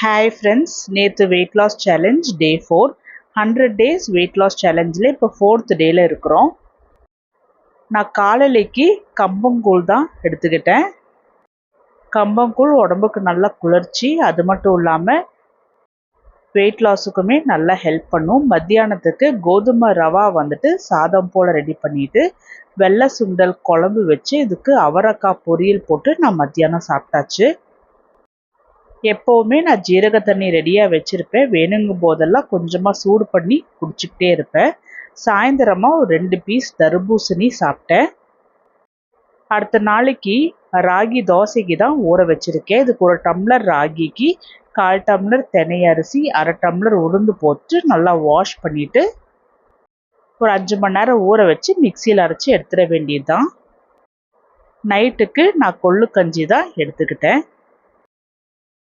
Hi friends, நேற்று weight loss challenge day 4 100 days weight loss சேலஞ்சில் இப்போ 4th டேயில் இருக்கிறோம். நான் காலையிலைக்கு கம்பங்கூழ் தான் எடுத்துக்கிட்டேன். கம்பங்கூழ் உடம்புக்கு நல்லா குளிர்ச்சி, அது மட்டும் இல்லாமல் வெயிட் லாஸுக்குமே நல்லா ஹெல்ப் பண்ணும். மத்தியானத்துக்கு கோதுமை ரவா சாதம் போல் ரெடி பண்ணிவிட்டு வெள்ளை சுண்டல் குழம்பு வச்சு இதுக்கு அவரைக்காய் பொரியல் போட்டு நான் மத்தியானம் சாப்பிட்டாச்சு. எப்போவுமே நான் ஜீரக தண்ணி ரெடியாக வச்சுருப்பேன். வேணுங்கும் போதெல்லாம் கொஞ்சமாக சூடு பண்ணி குடிச்சிக்கிட்டே இருப்பேன். சாயந்தரமாக ஒரு 2 பீஸ் தர்பூசணி சாப்பிட்டேன். அடுத்த நாளைக்கு ராகி தோசைக்கு தான் ஊற வச்சுருக்கேன். இதுக்கு 1 டம்ளர் ராகிக்கு 1/4 டம்ளர் தினை அரிசி, 1/2 டம்ளர் உளுந்து போட்டு நல்லா வாஷ் பண்ணிவிட்டு ஒரு 5 மணி நேரம் ஊற வச்சு மிக்சியில் அரைச்சி எடுத்துட வேண்டியது தான். நைட்டுக்கு நான் கொள்ளு கஞ்சி தான் எடுத்துக்கிட்டேன்.